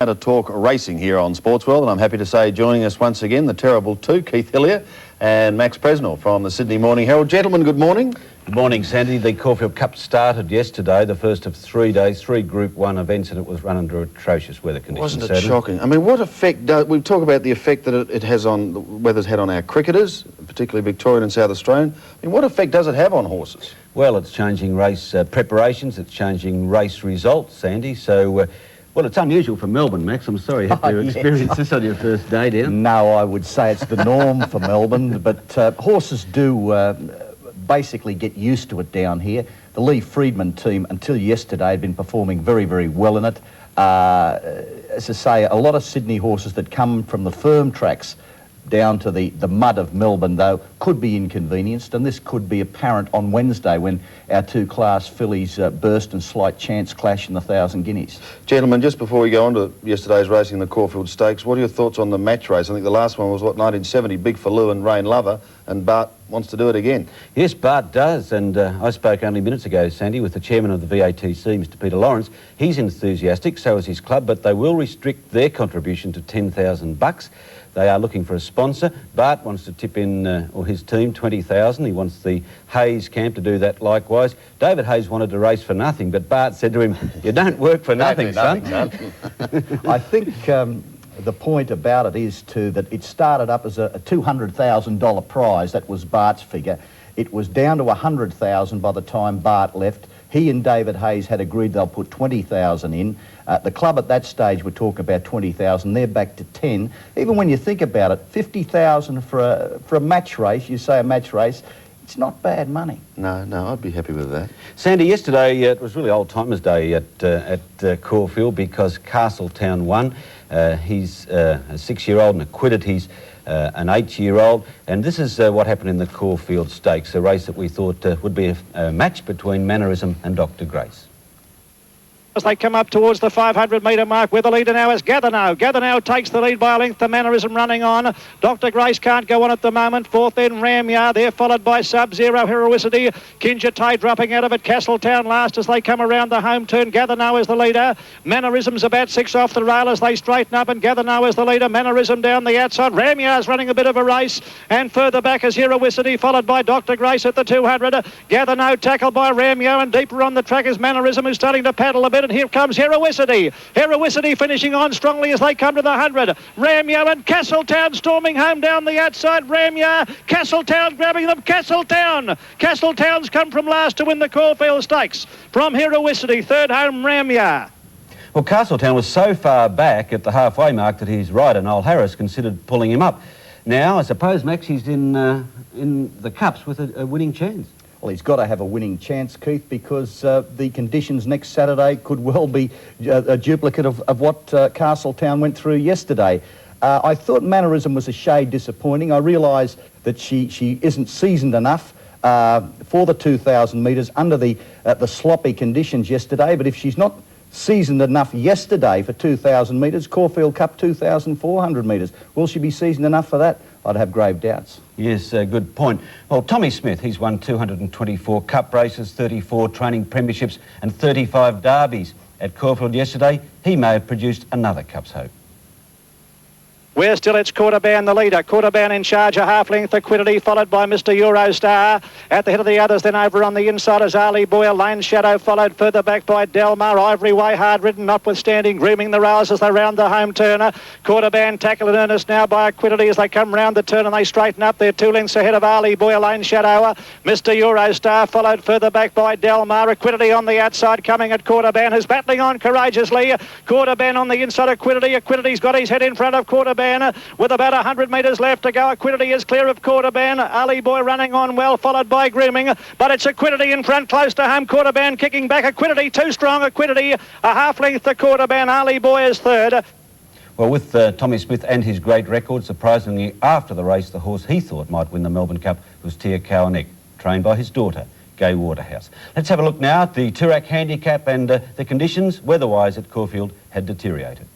To talk racing here on Sportsworld, and I'm happy to say joining us once again the terrible two, Keith Hillier and Max Presnell from the Sydney Morning Herald. Gentlemen, good morning. Good morning, Sandy. The Caulfield Cup started yesterday, the first of 3 days, 3 Group 1 events, and it was run under atrocious weather conditions. Wasn't it shocking? I mean, what effect we talk about the effect that it has on, the weather's had on our cricketers, particularly Victorian and South Australian. I mean, what effect does it have on horses? Well, it's changing race preparations, it's changing race results, Sandy, so... well, it's unusual for Melbourne, Max. I'm sorry you had to experience this on your first day down. No, I would say it's the norm for Melbourne, but horses do basically get used to it down here. The Lee Freedman team, until yesterday, had been performing very, very well in it. As I say, a lot of Sydney horses that come from the firm tracks down to the mud of Melbourne, though, could be inconvenienced, and this could be apparent on Wednesday when our two class fillies burst and slight chance clash in the 1,000 guineas. Gentlemen, just before we go on to yesterday's racing, the Caulfield Stakes, what are your thoughts on the match race? I think the last one was, what, 1970, Big for Lou and Rain Lover, and Bart wants to do it again. Yes, Bart does, and I spoke only minutes ago, Sandy, with the chairman of the VATC, Mr Peter Lawrence. He's enthusiastic, so is his club, but they will restrict their contribution to $10,000. They are looking for a sponsor. Bart wants to tip in, or his team, 20,000. He wants the Hayes camp to do that likewise. David Hayes wanted to race for nothing, but Bart said to him, "You don't work for nothing, son." I think the point about it is, too, that it started up as a $200,000 prize. That was Bart's figure. It was down to $100,000 by the time Bart left. He and David Hayes had agreed they'll put 20,000 in. The club at that stage would talk about 20,000. They're back to 10. Even when you think about it, 50,000 for a match race, you say a match race, it's not bad money. No, I'd be happy with that. Sandy, yesterday it was really Old Timers Day at Caulfield because Castletown won. He's a 6-year-old and acquitted. He's an 8-year-old, and this is what happened in the Caulfield Stakes, a race that we thought would be a match between Mannerism and Dr. Grace. As they come up towards the 500-metre mark, where the leader now is Gathernow. Gathernow takes the lead by a length. The Mannerism running on. Dr. Grace can't go on at the moment. Fourth then Ramyar. They're followed by Sub-Zero Heroicity. Kinjatay dropping out of it. Castletown last as they come around the home turn. Gathernow is the leader. Mannerism's about 6 off the rail as they straighten up, and Gathernow is the leader. Mannerism down the outside. Ramyar's running a bit of a race, and further back is Heroicity, followed by Dr. Grace at the 200. Gathernow tackled by Ramyar, and deeper on the track is Mannerism, who's starting to paddle a bit. And here comes Heroicity. Heroicity finishing on strongly as they come to the 100. Ramyar and Castletown storming home down the outside. Ramyar, Castletown grabbing them. Castletown's come from last to win the Caulfield Stakes. From Heroicity, third home Ramyar. Well, Castletown was so far back at the halfway mark that his rider, Noel Harris, considered pulling him up. Now, I suppose, Max, he's in the Cups with a winning chance. Well, he's got to have a winning chance, Keith, because the conditions next Saturday could well be a duplicate of what Castletown went through yesterday. I thought Mannerism was a shade disappointing. I realise that she isn't seasoned enough for the 2,000 metres under the sloppy conditions yesterday, but if she's not seasoned enough yesterday for 2,000 metres, Caulfield Cup 2,400 metres, will she be seasoned enough for that? I'd have grave doubts. Yes, good point. Well, Tommy Smith, he's won 224 cup races, 34 training premierships and 35 derbies. At Caulfield yesterday, he may have produced another Cup's hope. We're still, it's Quarterban the leader. Quarterban in charge, a half-length Equidity, followed by Mr. Eurostar. At the head of the others, then over on the inside is Ali Boyle. Lane Shadow followed further back by Delmar. Ivory Way hard-ridden, notwithstanding, grooming the rails as they round the home turner. Quarterban tackled in earnest now by Equidity as they come round the turn and they straighten up. They're 2 lengths ahead of Ali Boyle. Lane Shadow. Mr. Eurostar followed further back by Delmar. Equidity on the outside coming at Quarterban, who's battling on courageously. Quarterban on the inside, Equidity. Equidity's got his head in front of Quarterban. With about 100 metres left to go. Equidity is clear of Quarterban. Ali Boy running on well, followed by Grooming. But it's Equidity in front, close to home. Quarterban kicking back. Equidity too strong. Equidity a half length to Quarterban. Ali Boy is third. Well, with Tommy Smith and his great record, surprisingly, after the race, the horse he thought might win the Melbourne Cup was Tia Cowaneck, trained by his daughter, Gay Waterhouse. Let's have a look now at the Toorak handicap, and the conditions, weather-wise, at Caulfield had deteriorated.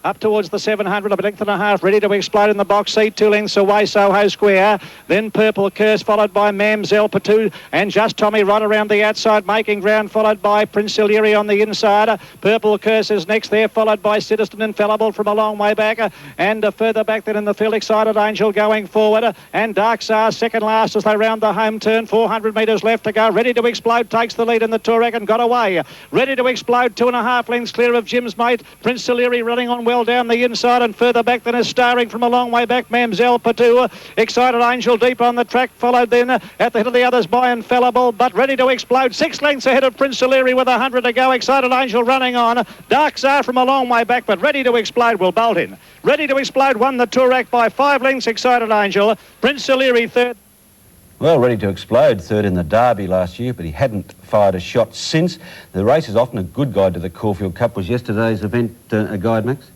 Up towards the 700, a length and a half, ready to explode in the box seat, 2 lengths away, Soho Square. Then Purple Curse, followed by Mamselle Patu, and Just Tommy right around the outside, making ground, followed by Prince Illyri on the inside. Purple Curse is next there, followed by Citizen Infallible from a long way back, and further back then in the field, Excited Angel going forward, and Dark Czar second last as they round the home turn. 400 metres left to go. Ready to Explode takes the lead in the Touareg and got away. Ready to Explode, 2.5 lengths clear of Jim's mate. Prince Illyri running on well down the inside, and further back then is starring from a long way back Mamselle Patu. Excited Angel deep on the track, followed then at the head of the others by Infallible, but Ready to Explode 6 lengths ahead of Prince Illyri with 100 to go. Excited Angel running on. Dark Czar from a long way back, but Ready to Explode will bolt in. Ready to Explode won the Touareg by 5 lengths. Excited Angel. Prince Illyri third. Well, Ready to Explode third in the Derby last year, but he hadn't fired a shot since. The race is often a good guide to the Caulfield Cup. Was yesterday's event a guide, Max?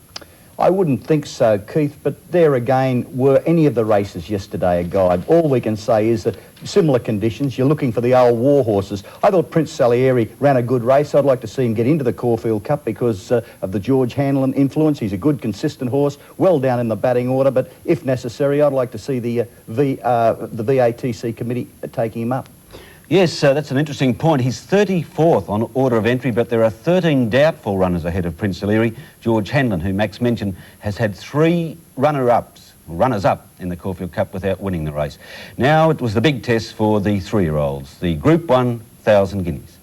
I wouldn't think so, Keith, but there again, were any of the races yesterday a guide? All we can say is that similar conditions, you're looking for the old war horses. I thought Prince Salieri ran a good race. I'd like to see him get into the Caulfield Cup because of the George Hanlon influence. He's a good, consistent horse, well down in the batting order, but if necessary, I'd like to see the VATC committee taking him up. Yes, that's an interesting point. He's 34th on order of entry, but there are 13 doubtful runners ahead of Prince Illyri. George Hanlon, who Max mentioned, has had 3 runners-up in the Caulfield Cup without winning the race. Now it was the big test for the 3-year-olds, the Group 1 1,000 guineas.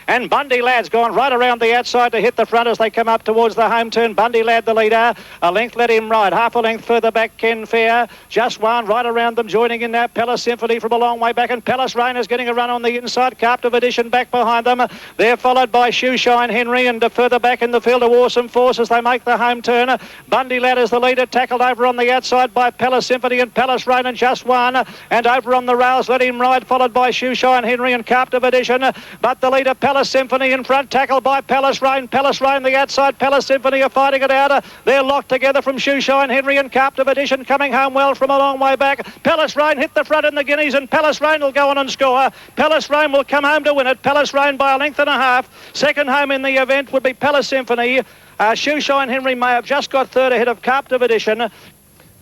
And Bundy Lad's gone right around the outside to hit the front as they come up towards the home turn. Bundy Lad the leader. A length let him ride. Half a length further back, Ken Fair. Just one right around them, joining in now Palace Symphony from a long way back. And Palace Rain is getting a run on the inside. Captive Edition back behind them. They're followed by Shoeshine Henry, and further back in the field of Awesome Force as they make the home turn. Bundy Lad is the leader, tackled over on the outside by Palace Symphony and Palace Rain, and Just one. And over on the rails, let him ride, followed by Shoeshine Henry and Captive Edition. But the leader, Palace Symphony, in front, tackled by Palace Rain. Palace Rain the outside. Palace Symphony are fighting it out. They're locked together from Shoeshine Henry and Captive Edition, coming home well from a long way back. Palace Rain hit the front in the guineas, and Palace Rain will go on and score. Palace Rain will come home to win it. Palace Rain by a length and a half. Second home in the event would be Palace Symphony. Shoeshine Henry may have just got third ahead of Captive Edition.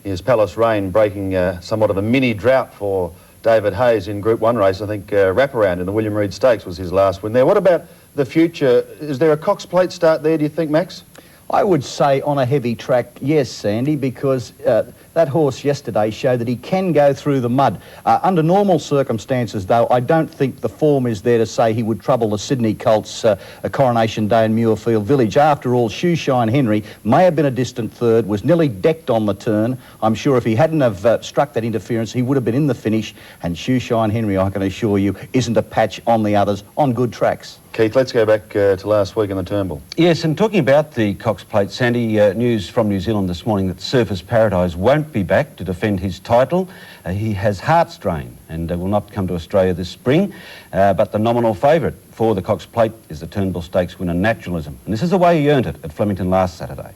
Here's Palace Rain breaking somewhat of a mini drought for David Hayes in Group 1 race. I think Wraparound in the William Reid Stakes was his last win there. What about the future? Is there a Cox Plate start there, do you think, Max? I would say on a heavy track, yes, Sandy, because that horse yesterday showed that he can go through the mud. Under normal circumstances, though, I don't think the form is there to say he would trouble the Sydney Colts Coronation Day in Muirfield Village. After all, Shoeshine Henry may have been a distant third, was nearly decked on the turn. I'm sure if he hadn't have struck that interference, he would have been in the finish. And Shoeshine Henry, I can assure you, isn't a patch on the others on good tracks. Keith, let's go back to last week in the Turnbull. Yes, and talking about the Cox Plate, Sandy, news from New Zealand this morning that Surface Paradise won't be back to defend his title. He has heart strain and will not come to Australia this spring, but the nominal favourite for the Cox Plate is the Turnbull Stakes winner Naturalism, and this is the way he earned it at Flemington last Saturday.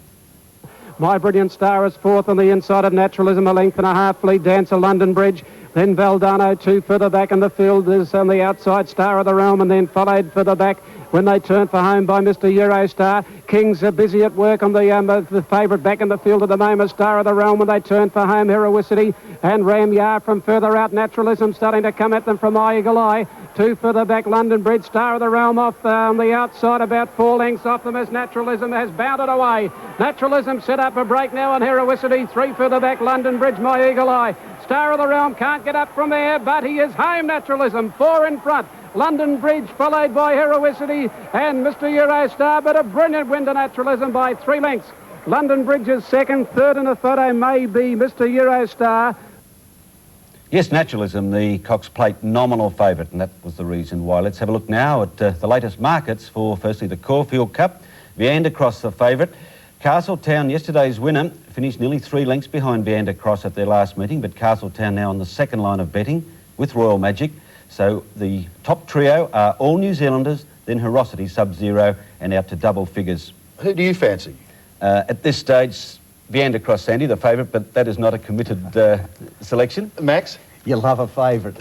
My Brilliant Star is fourth on the inside of Naturalism, a length and a half lead. Dancer London Bridge. Then Valdano, 2 further back in the field is on the outside, Star of the Realm, and then followed further back when they turn for home by Mr. Eurostar. Kings are busy at work on the favourite back in the field at the moment, Star of the Realm, when they turn for home, Heroicity and Ram Yar from further out. Naturalism starting to come at them from My Eagle Eye. 2 further back, London Bridge, Star of the Realm off on the outside, about 4 lengths off them as Naturalism has bounded away. Naturalism set up a break now on Heroicity. 3 further back, London Bridge, My Eagle Eye. Star of the Realm can't get up from there, but he is home, Naturalism. 4 in front. London Bridge followed by Heroicity and Mr. Eurostar, but a brilliant win to Naturalism by 3 lengths. London Bridge is second, third in the photo may be Mr. Eurostar. Yes, Naturalism, the Cox Plate nominal favourite, and that was the reason why. Let's have a look now at the latest markets for, firstly, the Caulfield Cup. Viander Cross, the favourite. Castletown, yesterday's winner, finished nearly 3 lengths behind Viander Cross at their last meeting, but Castletown now on the second line of betting with Royal Magic. So the top trio are all New Zealanders, then Herosity, Sub-Zero, and out to double figures. Who do you fancy? At this stage, Viander Cross, Sandy, the favourite, but that is not a committed selection. Max? You love a favourite.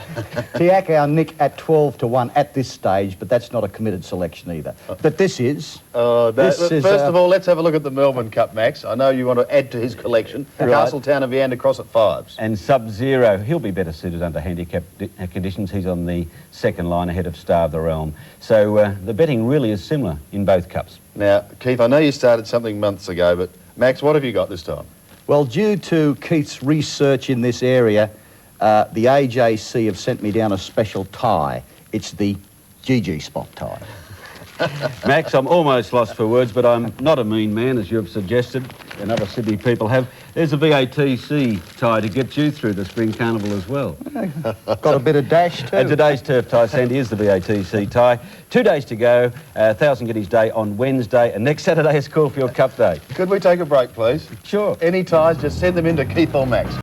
Tiakau Nick at 12 to 1 at this stage, but that's not a committed selection either. But this is... First of all, let's have a look at the Melbourne Cup, Max. I know you want to add to his collection. Right. Castletown and Vianda Cross at 5s. And Sub-Zero, he'll be better suited under handicap conditions. He's on the second line ahead of Star of the Realm. So the betting really is similar in both cups. Now, Keith, I know you started something months ago, but Max, what have you got this time? Well, due to Keith's research in this area, the AJC have sent me down a special tie. It's the GG spot tie. Max, I'm almost lost for words, but I'm not a mean man, as you've suggested, and other Sydney people have. There's a VATC tie to get you through the Spring Carnival as well. Got a bit of dash too. And today's turf tie, Sandy, is the VATC tie. 2 days to go, 1,000 Guineas Day on Wednesday, and next Saturday is Caulfield Cup Day. Could we take a break, please? Sure. Any ties, just send them in to Keith or Max.